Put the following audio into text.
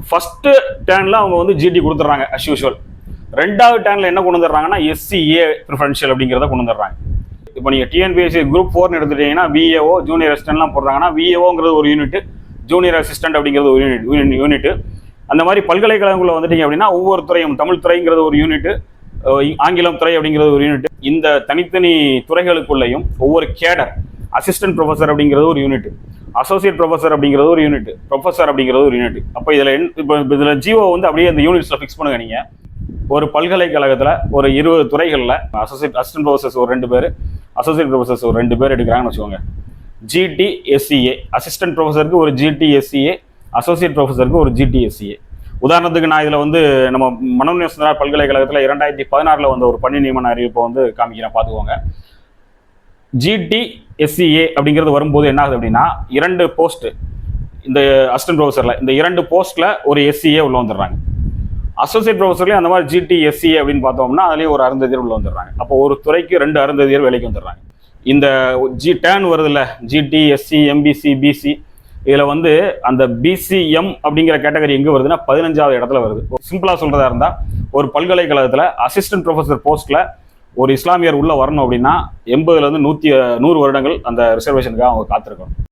First டேர்ன்ல அவங்க வந்து GT கொடுத்துட்றாங்க அஸ் யூஷுவல். ரெண்டாவது டேர்ன்ல என்ன கொண்டு வந்துடுறாங்கன்னா எஸ்சிஏ ப்ரிஃபரன்ஷியல் அப்படிங்கிறத கொண்டு வந்துடுறாங்க. இப்போ நீங்கள் டிஎன்பிஎஸ்சி குரூப் 4 எடுத்துட்டீங்கன்னா விஏஓ ஜூனியர் அசிஸ்டன்ட்லாம் போடுறாங்கன்னா விஏஓங்கிறது ஒரு யூனிட், ஜூனியர் அசிஸ்டன்ட் அப்படிங்கிறது ஒரு யூனிட். அந்த மாதிரி பல்கலைக்கழகங்களில் வந்துட்டீங்க அப்படின்னா ஒவ்வொரு துறையும், தமிழ் துறைங்கிறது ஒரு யூனிட், ஆங்கிலம் துறை அப்படிங்கிறது ஒரு யூனிட். இந்த தனித்தனி துறைகளுக்குள்ளேயும் ஒவ்வொரு கேடர், அசிஸ்டன்ட் ப்ரொஃபஸர் அப்படிங்கிறது ஒரு யூனிட், அசோசியேட் ப்ரொஃபஸர் அப்படிங்கிறது ஒரு யூனிட், ப்ரொஃபஸர் அப்படிங்கிறது ஒரு யூனிட். அப்போ இதில் ஜிஓ வந்து அப்படியே அந்த யூனிட்ஸில் ஃபிக்ஸ் பண்ணுங்க. நீங்கள் ஒரு பல்கலைக்கழகத்தில் ஒரு 20 துறைகளில் அசிஸ்டன்ட் ப்ரொஃபஸர்ஸ் ஒரு 2 பேர், அசோசியேட் ப்ரொஃபஸர்ஸ் ஒரு 2 பேர் எடுக்கிறாங்கன்னு வச்சுக்கோங்க. GTSCA அசிஸ்டன்ட் ப்ரொஃபஸருக்கு ஒரு GTSCA, அசோசியேட் ப்ரொஃபஸருக்கு ஒரு GTSCA. உதாரணத்துக்கு நான் இதில் வந்து நம்ம மனோன்மணியம் சுந்தரனார் பல்கலைக்கழகத்தில் 2016 வந்த ஒரு பணி நியமன அறிவிப்பை வந்து காமிக்கிறேன், பார்த்துக்கோங்க. GTSCA அப்படிங்கிறது வரும்போது என்ன ஆகுது அப்படின்னா 2 போஸ்ட், இந்த அசிஸ்டன்ட் ப்ரொஃபஸரில் இந்த 2 போஸ்ட்டில் ஒரு SCA உள்ள வந்துடுறாங்க. அசோசியேட் ப்ரொஃபஸர்லேயும் அந்த மாதிரி GTSCA அப்படின்னு பார்த்தோம்னா அதுலேயும் ஒரு அருந்ததியர் உள்ள வந்துடுறாங்க. அப்போ ஒரு துறைக்கு 2 அருந்ததியர் வேலைக்கு வந்துடுறாங்க. இந்த டேர்ன் வருதுல்ல, GTSC, MBC, BC, இதில் வந்து அந்த BCM அப்படிங்கிற கேட்டகரி எங்கே வருதுன்னா 15வது இடத்துல வருது. சிம்பிளாக சொல்கிறதா இருந்தால் ஒரு பல்கலைக்கழகத்தில் அசிஸ்டன்ட் ப்ரொஃபஸர் போஸ்ட்டில் ஒரு இஸ்லாமியர் உள்ளே வரணும் அப்படின்னா 80லேருந்து 100 வருடங்கள் அந்த ரிசர்வேஷனுக்காக அவங்க காத்திருக்கணும்.